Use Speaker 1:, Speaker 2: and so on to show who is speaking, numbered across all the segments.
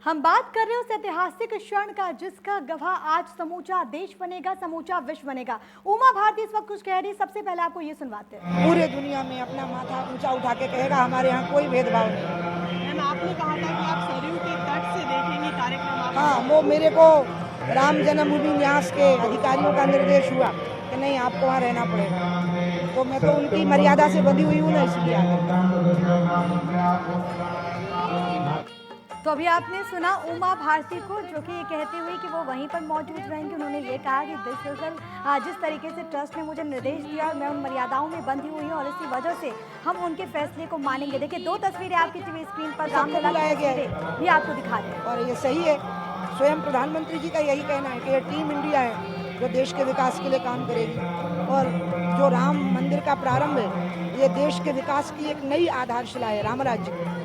Speaker 1: हम बात कर रहे हैं उस ऐतिहासिक क्षण का जिसका गवाह आज समूचा देश बनेगा, समूचा विश्व बनेगा। उमा भारती इस वक्त कुछ कह रही है, सबसे पहले आपको ये सुनवाते हैं।
Speaker 2: पूरे दुनिया में अपना माथा ऊंचा उठा के कहेगा हमारे यहाँ कोई भेदभाव नहीं।
Speaker 3: मैम, आपने कहा था कि आप सरयू के तट से देखेंगे कार्यक्रम।
Speaker 2: हाँ, वो मेरे को राम जन्मभूमि न्यास के अधिकारियों का निर्देश हुआ कि नहीं, आपको वहाँ रहना पड़ेगा, तो मैं तो उनकी मर्यादा से बंधी हुई हूँ ना, इसलिए आ गई।
Speaker 1: तो अभी आपने सुना उमा भारती को, जो कि ये कहते हुए कि वो वहीं पर मौजूद रहेंगे। उन्होंने ये कहा कि जिस तरीके से ट्रस्ट ने मुझे निर्देश दिया और मैं उन मर्यादाओं में बंधी हुई हूँ और इसी वजह से हम उनके फैसले को मानेंगे। देखिए, दो तस्वीरें आपकी टीवी स्क्रीन पर रामलला की तस्वीरें भी आपको दिखा रहे हैं
Speaker 2: और ये सही है। स्वयं प्रधानमंत्री जी का यही कहना है कि ये टीम इंडिया है जो देश के विकास के लिए काम करेगी, और जो राम मंदिर का प्रारंभ है ये देश के विकास की एक नई आधारशिला है, राम राज्य की।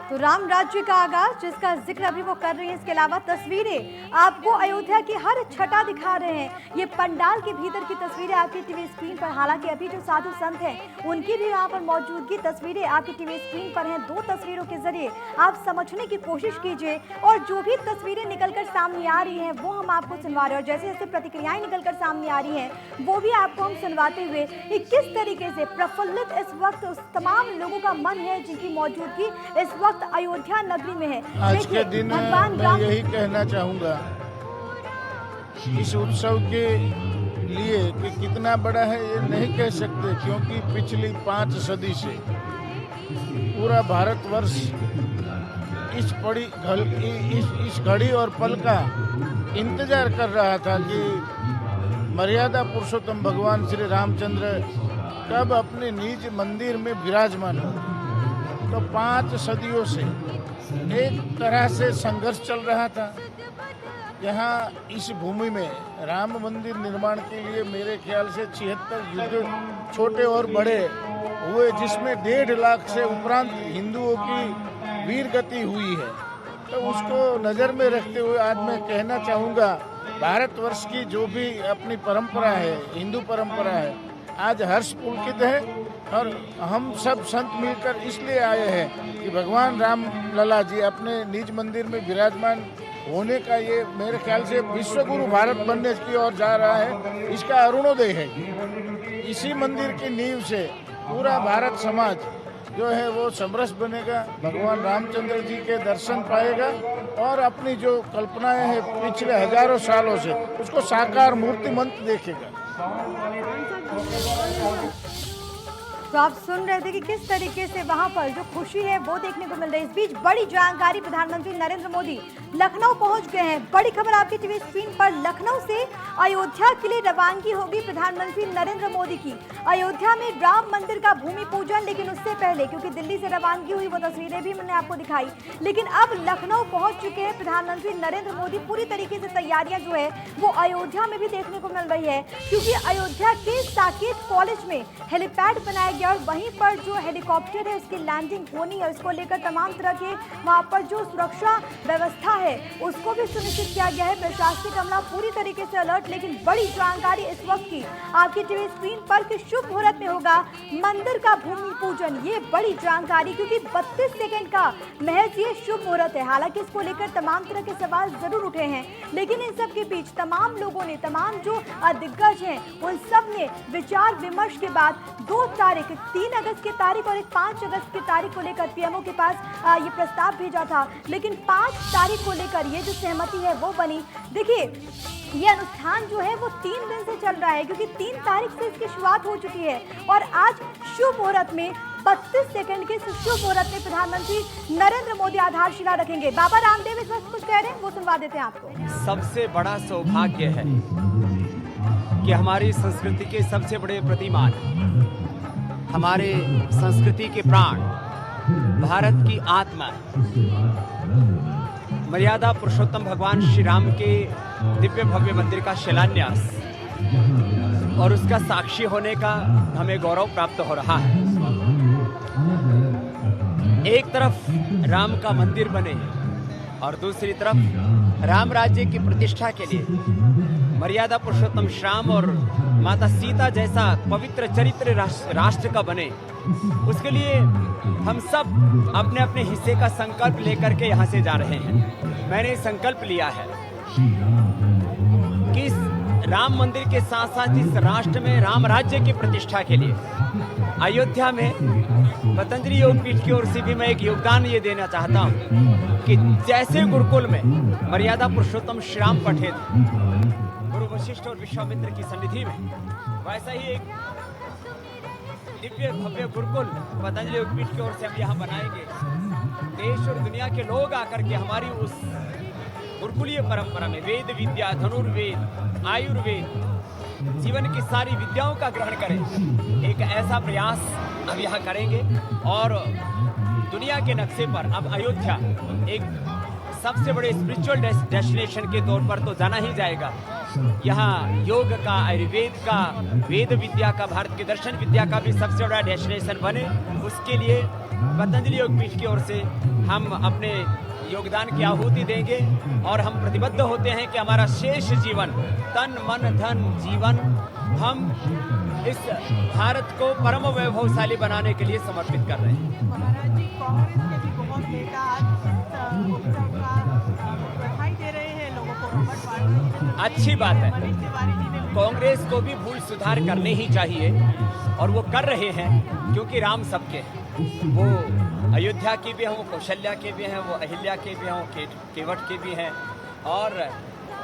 Speaker 1: तो राम राज्य का आगाज जिसका जिक्र अभी वो कर रही हैं। इसके अलावा तस्वीरें आपको अयोध्या की हर छटा दिखा रहे हैं। ये पंडाल के भीतर की तस्वीरें आपकी टीवी स्क्रीन पर, हालांकि अभी जो साधु संत हैं उनकी भी यहाँ पर मौजूदगी तस्वीरें आपकी टीवी स्क्रीन पर हैं। दो तस्वीरों के जरिए आप समझने की कोशिश कीजिए और जो भी तस्वीरें निकलकर सामने आ रही हैं वो हम आपको सुनवा रहे हैं, और जैसे जैसे प्रतिक्रियाएं निकलकर सामने आ रही हैं वो भी आपको हम सुनवाते हुए कि किस तरीके से प्रफुल्लित इस वक्त उस तमाम लोगों का मन है जिनकी मौजूदगी इस वक्त अयोध्या नगरी में है।
Speaker 4: आज के दिन मैं यही कहना चाहूँगा इस उत्सव के लिए कि कितना बड़ा है ये नहीं कह सकते, क्योंकि पिछली 5 सदी से पूरा भारतवर्ष इस घड़ी और पल का इंतजार कर रहा था कि मर्यादा पुरुषोत्तम भगवान श्री रामचंद्र कब अपने निज मंदिर में विराजमान हो। तो 5 सदियों से एक तरह से संघर्ष चल रहा था। यहाँ इस भूमि में राम मंदिर निर्माण के लिए मेरे ख्याल से 76 युद्ध छोटे और बड़े हुए, जिसमें 1.5 लाख से उपरांत हिंदुओं की वीर गति हुई है। तो उसको नज़र में रखते हुए आज मैं कहना चाहूँगा, भारतवर्ष की जो भी अपनी परंपरा है, हिंदू परंपरा है, आज हर्ष पुलकित है। और हम सब संत मिलकर इसलिए आए हैं कि भगवान राम लला जी अपने निज मंदिर में विराजमान होने का ये मेरे ख्याल से विश्वगुरु भारत बनने की ओर जा रहा है, इसका अरुणोदय है। इसी मंदिर की नींव से पूरा भारत समाज जो है वो समरस बनेगा, भगवान रामचंद्र जी के दर्शन पाएगा और अपनी जो कल्पनाएं हैं पिछले हजारों सालों से उसको साकार मूर्तिमंत देखेगा।
Speaker 1: तो आप सुन रहे थे कि किस तरीके से वहां पर जो खुशी है वो देखने को मिल रही है। इस बीच बड़ी जानकारी, प्रधानमंत्री नरेंद्र मोदी लखनऊ पहुंच गए हैं। बड़ी खबर आपकी टीवी स्क्रीन पर, लखनऊ से अयोध्या के लिए रवानगी होगी प्रधानमंत्री नरेंद्र मोदी की। अयोध्या में राम मंदिर का भूमि पूजन, लेकिन उससे पहले क्योंकि दिल्ली से रवानगी हुई वो तस्वीरें भी मैंने आपको दिखाई, लेकिन अब लखनऊ पहुंच चुके हैं प्रधानमंत्री नरेंद्र मोदी। पूरी तरीके से तैयारियां जो है वो अयोध्या में भी देखने को मिल रही है, क्योंकि अयोध्या के साकेत कॉलेज में हेलीपैड बनाया गया और वहीं पर जो हेलीकॉप्टर है उसकी लैंडिंग होनी है। उसको लेकर तमाम तरह के वहां पर जो सुरक्षा व्यवस्था है उसको भी सुनिश्चित किया गया है। प्रशासनिक अमला पूरी तरीके से अलर्ट। लेकिन बड़ी जानकारी इस वक्त की आपकी टीवी स्क्रीन पर कि शुभ मुहूर्त में होगा मंदिर का भूमि पूजन। ये बड़ी जानकारी, क्योंकि 32 सेकंड का महज ये शुभ मुहूर्त है। हालांकि इसको लेकर तमाम तरह के सवाल जरूर उठे हैं, लेकिन इन सब के बीच तमाम लोगों ने, तमाम जो दिग्गज हैं उन सब ने विचार विमर्श के बाद 2 तारीख, 3 अगस्त की तारीख और एक 5 अगस्त की तारीख को लेकर पीएमओ के पास ये प्रस्ताव भेजा था, लेकिन 5 तारीख को लेकर ये जो सहमति है वो बनी। देखिए, ये अनुष्ठान जो है वो 3 दिन से चल रहा है, क्योंकि 3 तारीख से इसकी शुरुआत हो चुकी है और आज शुभ मुहूर्त में 32 सेकंड के शुभ मुहूर्त में प्रधानमंत्री नरेंद्र मोदी आधारशिला रखेंगे। बाबा रामदेव इस वक्त कुछ कह रहे हैं, वो सुनवा देते हैं आपको।
Speaker 5: सबसे बड़ा सौभाग्य है कि हमारी संस्कृति के सबसे बड़े प्रतिमान, हमारे संस्कृति के प्राण, भारत की आत्मा, मर्यादा पुरुषोत्तम भगवान श्री राम के दिव्य भव्य मंदिर का शिलान्यास और उसका साक्षी होने का हमें गौरव प्राप्त हो रहा है। एक तरफ राम का मंदिर बने और दूसरी तरफ राम राज्य की प्रतिष्ठा के लिए मर्यादा पुरुषोत्तम श्री राम और माता सीता जैसा पवित्र चरित्र राष्ट्र का बने, उसके लिए हम सब अपने अपने हिस्से का संकल्प लेकर के यहाँ से जा रहे हैं। मैंने संकल्प लिया है कि इस राम मंदिर के साथ साथ इस राष्ट्र में राम राज्य की प्रतिष्ठा के लिए अयोध्या में पतंजलि योगपीठ की ओर से भी मैं एक योगदान ये देना चाहता हूँ कि जैसे गुरुकुल में मर्यादा पुरुषोत्तम श्री राम पठे थे गुरु वशिष्ठ और विश्वामित्र की सन्निधि में, वैसा ही एक दिव्य भव्य गुरुकुल पतंजलि योगपीठ की ओर से हम यहाँ बनाएंगे। देश और दुनिया के लोग आकर के हमारी उस गुरुकुलीय परंपरा में वेद विद्या, धनुर्वेद, आयुर्वेद, जीवन की सारी विद्याओं का ग्रहण करें। एक ऐसा प्रयास हम यहाँ करेंगे और दुनिया के नक्शे पर अब अयोध्या एक सबसे बड़े स्पिरिचुअल डेस्टिनेशन के तौर पर तो जाना ही जाएगा। यहाँ योग का, आयुर्वेद का, वेद विद्या का, भारत के दर्शन विद्या का भी सबसे बड़ा डेस्टिनेशन बने, उसके लिए पतंजलि योगपीठ की ओर से हम अपने योगदान की आहुति देंगे और हम प्रतिबद्ध होते हैं कि हमारा शेष जीवन, तन मन धन जीवन, हम इस भारत को परम वैभवशाली बनाने के लिए समर्पित कर रहे हैं।
Speaker 3: महाराज जी, कांग्रेस के भी बहुत नेता आज उत्सव का बधाई दे रहे हैं लोगों को रॉबर्ट वाड्रा।
Speaker 5: अच्छी बात है,
Speaker 3: मनीष तिवारी जी ने
Speaker 5: कांग्रेस को भी भूल सुधार करने ही चाहिए और वो कर रहे हैं, क्योंकि राम सबके हैं। वो अयोध्या के भी हैं, वो कौशल्या के भी हैं, वो अहिल्या के भी हैं, वो केवट के भी हैं और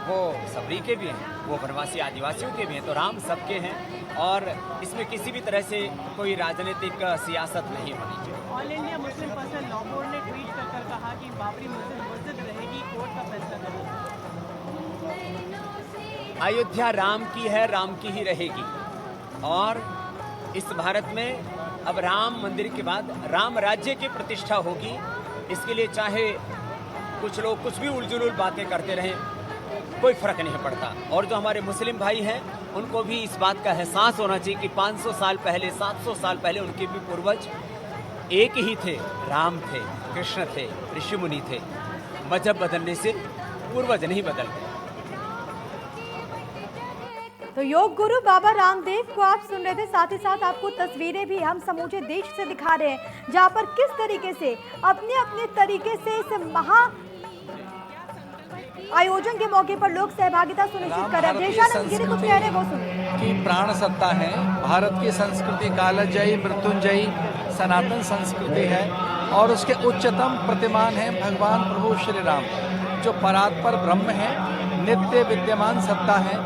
Speaker 5: वो सबरी के भी हैं, वो वनवासी आदिवासियों के भी हैं। तो राम सबके हैं और इसमें किसी भी तरह से कोई राजनीतिक सियासत नहीं होनी चाहिए।
Speaker 3: All India Muslim person law board ने ट्वीट कर कहा कि बाबरी मस्जिद रहेगी, कोर्ट का फैसला करेगा।
Speaker 5: अयोध्या राम की है, राम की ही रहेगी और इस भारत में अब राम मंदिर के बाद राम राज्य की प्रतिष्ठा होगी। इसके लिए चाहे कुछ लोग कुछ भी उलझुल बातें करते रहें, कोई फर्क नहीं पड़ता। और जो हमारे मुस्लिम भाई हैं उनको भी इस बात का एहसास होना चाहिए कि 500 साल पहले, 700 साल पहले उनके भी पूर्वज एक ही थे, राम थे, कृष्ण थे, ऋषि मुनि थे। मजहब बदलने से पूर्वज नहीं बदल गए।
Speaker 1: तो योग गुरु बाबा रामदेव को आप सुन रहे थे, साथ ही साथ आपको तस्वीरें भी हम समूचे देश से दिखा रहे हैं, जहां पर किस तरीके से अपने अपने तरीके से इस महा आयोजन के मौके पर लोग सहभागिता सुनिश्चित कर रहे हैं। कुछ कह रहे वो सुनिए।
Speaker 6: की प्राण सत्ता है, भारत की संस्कृति कालजयी, मृत्युंजयी, सनातन संस्कृति है और उसके उच्चतम प्रतिमान है भगवान प्रभु श्री राम, जो परात्पर ब्रह्म है, नित्य विद्यमान सत्ता है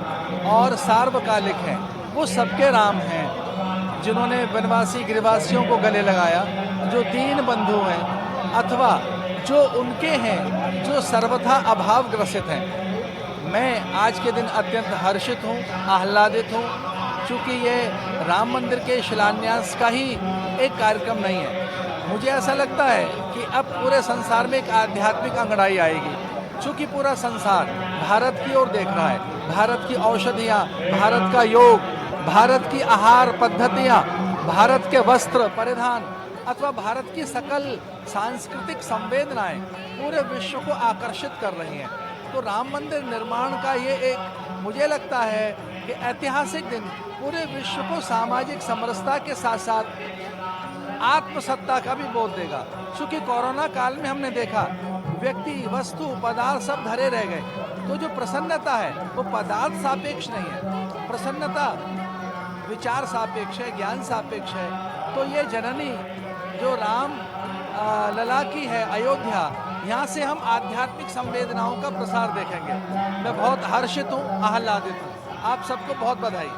Speaker 6: और सार्वकालिक है। वो सबके राम हैं, जिन्होंने वनवासी गिरिवासियों को गले लगाया, जो दीन बंधु हैं अथवा जो उनके हैं जो सर्वथा अभाव ग्रसित हैं। मैं आज के दिन अत्यंत हर्षित हूँ, आह्लादित हूँ, क्योंकि ये राम मंदिर के शिलान्यास का ही एक कार्यक्रम नहीं है। मुझे ऐसा लगता है कि अब पूरे संसार में एक आध्यात्मिक अंगड़ाई आएगी, क्योंकि पूरा संसार भारत की ओर देख रहा है। भारत की औषधियाँ, भारत का योग, भारत की आहार पद्धतियाँ, भारत के वस्त्र परिधान अथवा भारत की सकल सांस्कृतिक संवेदनाएं पूरे विश्व को आकर्षित कर रही हैं। तो राम मंदिर निर्माण का ये एक, मुझे लगता है कि ऐतिहासिक दिन पूरे विश्व को सामाजिक समरसता के साथ साथ आत्मसत्ता का भी बोध देगा। क्योंकि कोरोना काल में हमने देखा व्यक्ति, वस्तु, पदार्थ सब धरे रह गए, तो जो प्रसन्नता है वो पदार्थ सापेक्ष नहीं है, प्रसन्नता विचार सापेक्ष है, ज्ञान सापेक्ष है। तो ये जननी जो राम लला की है अयोध्या, यहाँ से हम आध्यात्मिक संवेदनाओं का प्रसार देखेंगे। मैं बहुत हर्षित हूँ, आह्लादित हूँ। आप सबको बहुत बधाई।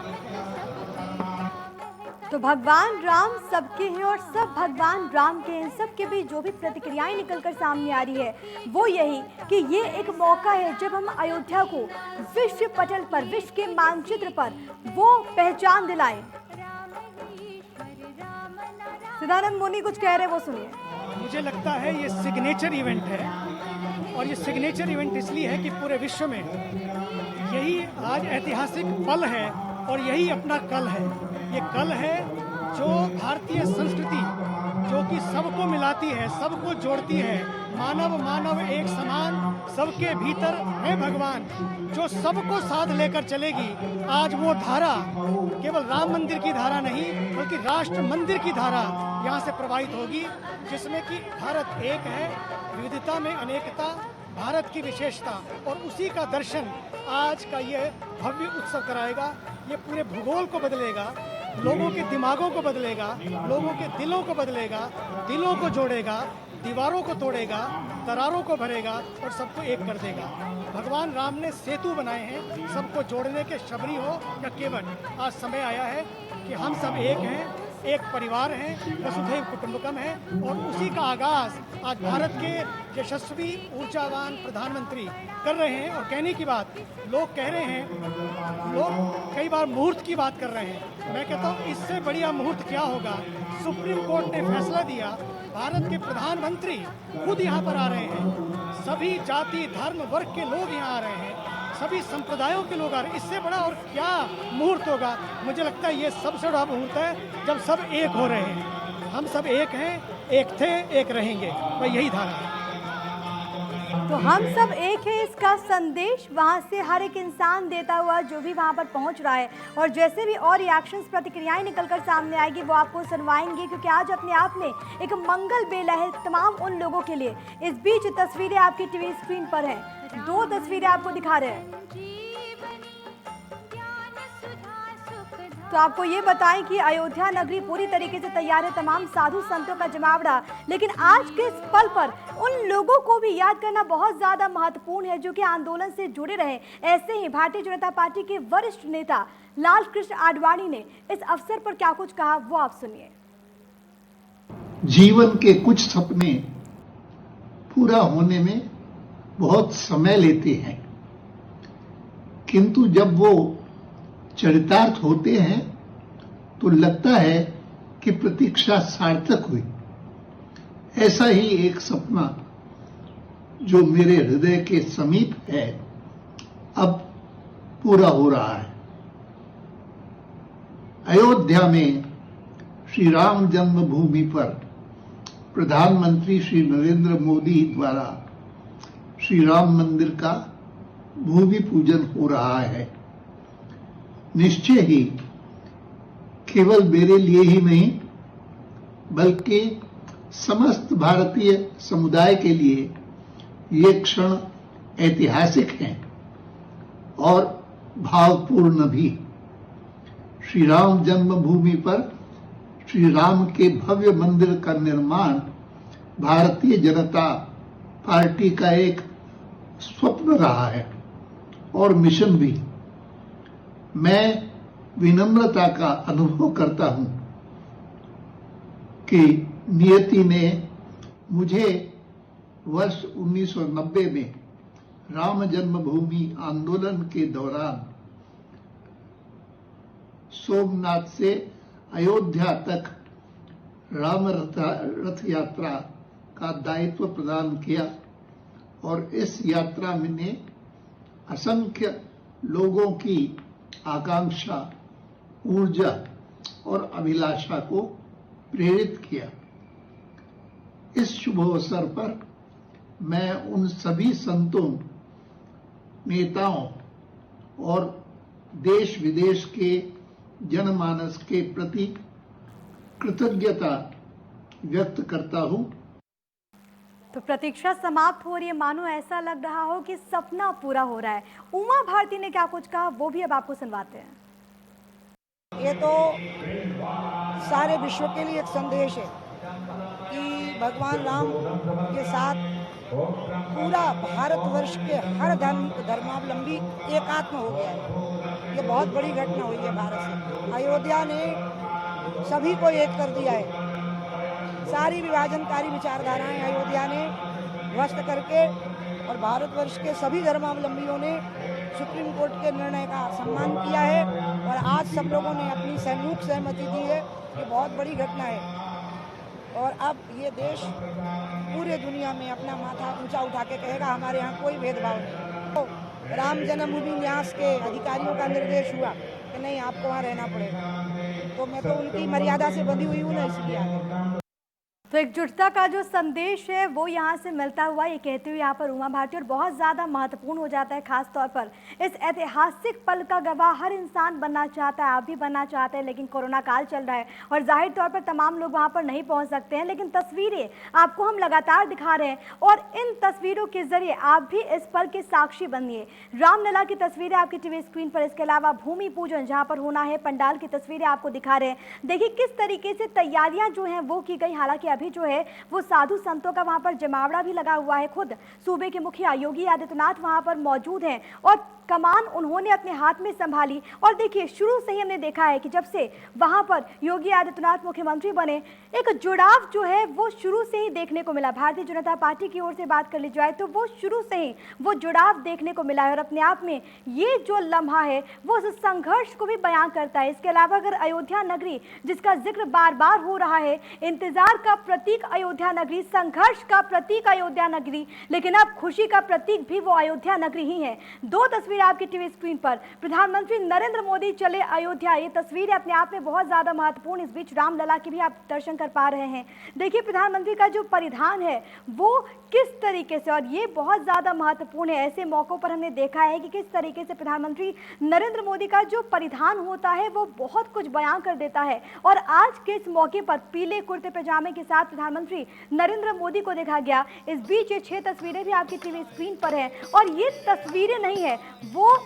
Speaker 1: तो भगवान राम सबके हैं और सब भगवान राम के हैं। सबके बीच जो भी प्रतिक्रियाएं निकलकर सामने आ रही है वो यही कि ये एक मौका है जब हम अयोध्या को विश्व पटल पर, विश्व के मानचित्र पर वो पहचान दिलाएं। सदानंद मुनि कुछ कह रहे वो सुनिए।
Speaker 7: मुझे लगता है ये सिग्नेचर इवेंट है और ये सिग्नेचर इवेंट इसलिए है कि पूरे विश्व में यही आज ऐतिहासिक पल है और यही अपना कल है। ये कल है जो भारतीय संस्कृति जो कि सबको मिलाती है, सबको जोड़ती है, मानव मानव एक समान, सबके भीतर है भगवान, जो सबको साथ लेकर चलेगी, आज वो धारा केवल राम मंदिर की धारा नहीं बल्कि राष्ट्र मंदिर की धारा यहाँ से प्रवाहित होगी, जिसमें कि भारत एक है, विविधता में अनेकता, भारत की विशेषता, और उसी का दर्शन आज का ये भव्य उत्सव कराएगा। ये पूरे भूगोल को बदलेगा, लोगों के दिमागों को बदलेगा, लोगों के दिलों को बदलेगा, दिलों को जोड़ेगा, दीवारों को तोड़ेगा, दरारों को भरेगा और सबको एक कर देगा। भगवान राम ने सेतु बनाए हैं, सबको जोड़ने के, शबरी हो या केवट। आज समय आया है कि हम सब एक हैं, एक परिवार हैं, वसुधैव कुटुंबकम है, और उसी का आगाज आज भारत के यशस्वी ऊर्जावान प्रधानमंत्री कर रहे हैं। और कहने की बात, लोग कह रहे हैं, लोग कई बार मुहूर्त की बात कर रहे हैं, मैं कहता हूँ इससे बढ़िया मुहूर्त क्या होगा। सुप्रीम कोर्ट ने फैसला दिया, भारत के प्रधानमंत्री खुद यहाँ पर आ रहे हैं, सभी जाति धर्म वर्ग के लोग यहाँ आ रहे हैं, सभी संप्रदायों के लोग आ रहे हैं, इससे बड़ा और क्या मुहूर्त होगा। मुझे लगता है ये सबसे बड़ा मुहूर्त है जब सब एक हो रहे हैं। हम सब एक हैं, एक थे, एक रहेंगे, वह यही धारा है।
Speaker 1: तो हम सब एक है, इसका संदेश वहाँ से हर एक इंसान देता हुआ जो भी वहाँ पर पहुँच रहा है, और जैसे भी और रिएक्शंस, प्रतिक्रियाएं निकलकर सामने आएगी वो आपको सुनवाएंगे, क्योंकि आज अपने आप में एक मंगल बेला है तमाम उन लोगों के लिए। इस बीच तस्वीरें आपकी टीवी स्क्रीन पर हैं, 2 तस्वीरें आपको दिखा रहे हैं। तो आपको ये बताएं कि अयोध्या नगरी पूरी तरीके से तैयार है, तमाम साधु संतों का जमावड़ा, लेकिन आज के इस पल पर उन लोगों को भी याद करना बहुत ज़्यादा महत्वपूर्ण है जो कि आंदोलन से जुड़े रहे। ऐसे ही भारतीय जनता पार्टी के वरिष्ठ नेता लाल कृष्ण आडवाणी ने इस अवसर पर क्या कुछ कहा, वो आप सुनिए।
Speaker 8: जीवन के कुछ सपने पूरा होने में बहुत समय लेते हैं, किंतु जब वो चरितार्थ होते हैं तो लगता है कि प्रतीक्षा सार्थक हुई। ऐसा ही एक सपना जो मेरे हृदय के समीप है अब पूरा हो रहा है। अयोध्या में श्री राम जन्मभूमि पर प्रधानमंत्री श्री नरेंद्र मोदी द्वारा श्री राम मंदिर का भूमि पूजन हो रहा है। निश्चय ही केवल मेरे लिए ही नहीं बल्कि समस्त भारतीय समुदाय के लिए ये क्षण ऐतिहासिक हैं और भावपूर्ण भी। श्री राम जन्मभूमि पर श्री राम के भव्य मंदिर का निर्माण भारतीय जनता पार्टी का एक स्वप्न रहा है और मिशन भी। मैं विनम्रता का अनुभव करता हूं कि नियति ने मुझे वर्ष 1990 में राम जन्मभूमि आंदोलन के दौरान सोमनाथ से अयोध्या तक राम रथ यात्रा का दायित्व प्रदान किया, और इस यात्रा में ने असंख्य लोगों की आकांक्षा, ऊर्जा और अभिलाषा को प्रेरित किया। इस शुभ अवसर पर मैं उन सभी संतों, नेताओं और देश विदेश के जनमानस के प्रति कृतज्ञता व्यक्त करता हूं।
Speaker 1: तो प्रतीक्षा समाप्त हो रही है, मानो ऐसा लग रहा हो कि सपना पूरा हो रहा है। उमा भारती ने क्या कुछ कहा वो भी अब आपको सुनवाते हैं।
Speaker 2: ये तो सारे विश्व के लिए एक संदेश है कि भगवान राम के साथ पूरा भारतवर्ष के हर धर्मावलंबी एकात्म हो गया है। ये बहुत बड़ी घटना हुई है भारत से। अयोध्या ने सभी को एक कर दिया है। सारी विभाजनकारी विचारधाराएं अयोध्या ने ध्वस्त करके, और भारतवर्ष के सभी धर्मावलंबियों ने सुप्रीम कोर्ट के निर्णय का सम्मान किया है, और आज सब लोगों ने अपनी सम्मुख सहमति दी है। ये बहुत बड़ी घटना है, और अब ये देश पूरे दुनिया में अपना माथा ऊंचा उठा के कहेगा हमारे यहाँ कोई भेदभाव नहीं। तो राम जन्मभूमि न्यास के अधिकारियों का निर्देश हुआ कि नहीं, आपको वहाँ रहना पड़ेगा। तो मैं तो उनकी मर्यादा से बंधी हुई हूँ ना, इसलिए आ गई।
Speaker 1: तो एकजुटता का जो संदेश है वो यहाँ से मिलता हुआ ये कहते हुए यहाँ पर उमा भारती, और बहुत ज़्यादा महत्वपूर्ण हो जाता है खास तौर पर इस ऐतिहासिक पल का गवाह हर इंसान बनना चाहता है, आप भी बनना चाहते हैं, लेकिन कोरोना काल चल रहा है और जाहिर तौर पर तमाम लोग वहाँ पर नहीं पहुँच सकते हैं, लेकिन तस्वीरें आपको हम लगातार दिखा रहे हैं और इन तस्वीरों के जरिए आप भी इस पल के साक्षी बनिए। रामलला की तस्वीरें आपकी टीवी स्क्रीन पर, इसके अलावा भूमि पूजन जहाँ पर होना है, पंडाल की तस्वीरें आपको दिखा रहे हैं। देखिए किस तरीके से तैयारियां जो हैं वो की गई, हालांकि अभी जो है वो साधु संतों का वहां पर जमावड़ा भी लगा हुआ है। खुद सूबे के मुखिया योगी आदित्यनाथ वहां पर मौजूद हैं और कमान उन्होंने अपने हाथ में संभाली। और देखिए शुरू से ही हमने देखा है कि जब से वहां पर योगी आदित्यनाथ मुख्यमंत्री बने, एक जुड़ाव जो है वो शुरू से ही देखने को मिला। भारतीय जनता पार्टी की ओर से बात कर ली जाए तो वो शुरू से ही वो जुड़ाव देखने को मिला है और अपने आप में ये जो लम्हा है वो उस संघर्ष को भी बयां करता है। इसके अलावा अगर अयोध्या नगरी जिसका जिक्र बार बार हो रहा है, इंतजार का प्रतीक अयोध्या नगरी, संघर्ष का प्रतीक अयोध्या नगरी, लेकिन अब खुशी का प्रतीक भी वो अयोध्या नगरी ही है। दो तस्वीर आपकी टीवी स्क्रीन पर, प्रधानमंत्री नरेंद्र मोदी चले अयोध्या, ये तस्वीर अपने आप में बहुत ज्यादा महत्वपूर्ण। इस बीच रामलला की भी आप दर्शन कर पा रहे हैं। देखिए प्रधानमंत्री का जो परिधान है वो किस तरीके से, और ये बहुत ज्यादा महत्वपूर्ण है। ऐसे मौकों पर हमने देखा है कि किस तरीके से प्रधानमंत्री नरेंद्र मोदी का जो परिधान होता है वो बहुत कुछ बयां कर देता है। और आज के इस मौके पर पीले कुर्ते पजामे के साथ प्रधानमंत्री नरेंद्र मोदी को देखा गया। इस बीच ये 6 तस्वीरें भी आपकी टीवी स्क्रीन पर हैं और ये तस्वीरें नहीं है, वो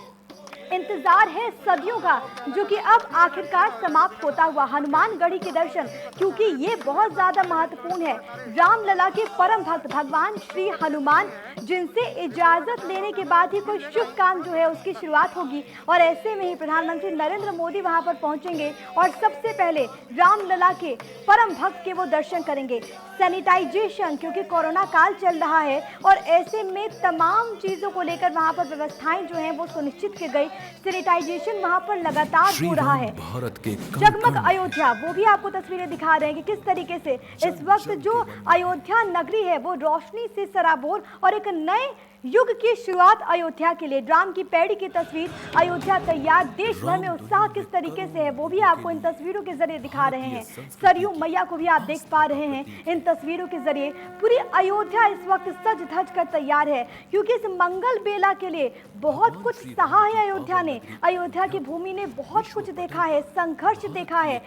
Speaker 1: इंतजार है सदियों का जो कि अब आखिरकार समाप्त होता हुआ, हनुमानगढ़ी के दर्शन, क्योंकि ये बहुत ज्यादा महत्वपूर्ण है। रामलला के परम भक्त भगवान श्री हनुमान, जिनसे इजाजत लेने के बाद ही कोई शुभ काम जो है उसकी शुरुआत होगी और ऐसे में ही प्रधानमंत्री नरेंद्र मोदी वहां पर पहुंचेंगे और सबसे पहले रामलला के परम भक्त के वो दर्शन करेंगे। सैनिटाइजेशन, क्योंकि कोरोना काल चल रहा है और ऐसे में तमाम चीजों को लेकर वहां पर व्यवस्थाएं जो हैं वो सुनिश्चित की गई। सैनिटाइजेशन वहां पर लगातार हो रहा है। जगमग अयोध्या, वो भी आपको तस्वीरें दिखा रहे हैं कि किस तरीके से इस वक्त जो अयोध्या नगरी है वो रोशनी से सराबोर और एक नए युग की शुरुआत अयोध्या के लिए। राम की पैड़ी की तस्वीर, अयोध्या तैयार, देश भर में उत्साह किस तरीके से है वो भी आपको इन तस्वीरों के जरिए दिखा रहे हैं। सरयू मैया को भी आप देख पा रहे हैं इन तस्वीरों के जरिए। पूरी अयोध्या इस वक्त सज धज कर तैयार है क्योंकि इस मंगल बेला के लिए बहुत कुछ सहा है अयोध्या ने। अयोध्या की भूमि ने बहुत कुछ देखा है, संघर्ष देखा है,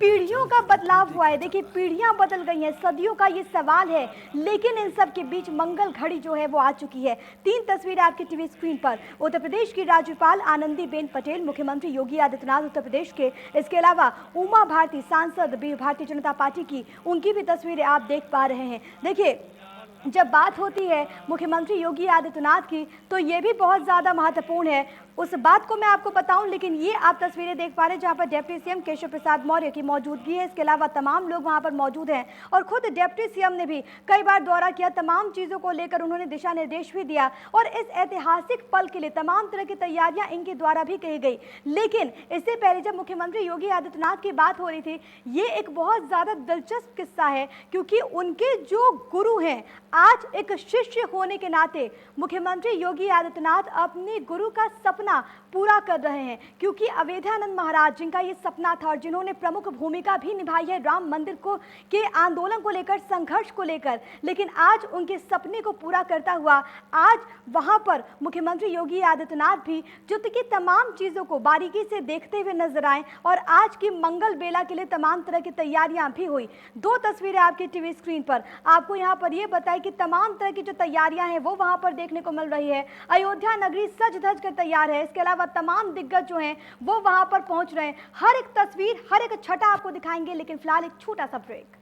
Speaker 1: पीढ़ियों का बदलाव हुआ है। देखिए पीढ़ियां बदल गई हैं, सदियों का ये सवाल है, लेकिन इन सब के बीच मंगल घड़ी जो है वो आ चुकी है। 3 तस्वीरें आपकी टीवी स्क्रीन पर, उत्तर प्रदेश की राज्यपाल आनंदीबेन पटेल, मुख्यमंत्री योगी आदित्यनाथ उत्तर प्रदेश के, इसके अलावा उमा भारती सांसद भारतीय जनता पार्टी की, उनकी भी तस्वीरें आप देख पा रहे हैं। देखिए जब बात होती है मुख्यमंत्री योगी आदित्यनाथ की तो ये भी बहुत ज़्यादा महत्वपूर्ण है, उस बात को मैं आपको बताऊं, लेकिन ये आप तस्वीरें देख पा रहे हैं जहां पर डिप्टी सीएम केशव प्रसाद मौर्य की मौजूदगी है। इसके अलावा तमाम लोग वहां पर मौजूद हैं और खुद डिप्टी सीएम ने भी कई बार दौरा किया, तमाम चीज़ों को लेकर उन्होंने दिशा निर्देश भी दिया और इस ऐतिहासिक पल के लिए तमाम तरह की तैयारियां इनके द्वारा भी कही गई। लेकिन इससे पहले जब मुख्यमंत्री योगी आदित्यनाथ की बात हो रही थी, ये एक बहुत ज़्यादा दिलचस्प किस्सा है क्योंकि उनके जो गुरु हैं, आज एक शिष्य होने के नाते मुख्यमंत्री योगी आदित्यनाथ अपने गुरु का सपना पूरा कर रहे हैं क्योंकि अवैधानंद महाराज जिनका ये सपना था और जिन्होंने प्रमुख भूमिका भी निभाई है राम मंदिर को के आंदोलन को लेकर, संघर्ष को लेकर, लेकिन आज उनके सपने को पूरा करता हुआ आज वहां पर मुख्यमंत्री योगी आदित्यनाथ भी जो कि तमाम चीजों को बारीकी से देखते हुए नजर आए और आज की मंगल बेला के लिए तमाम तरह की तैयारियां भी हुई। 2 तस्वीरें आपकी टीवी स्क्रीन पर, आपको यहां पर यह बताएं कि तमाम तरह की जो तैयारियां हैं वो वहां पर देखने को मिल रही है। अयोध्या नगरी सज धज कर तैयार है। इसके अलावा तमाम दिग्गज जो हैं वो वहां पर पहुंच रहे हैं। हर एक तस्वीर, हर एक छटा आपको दिखाएंगे, लेकिन फिलहाल एक छोटा सा ब्रेक।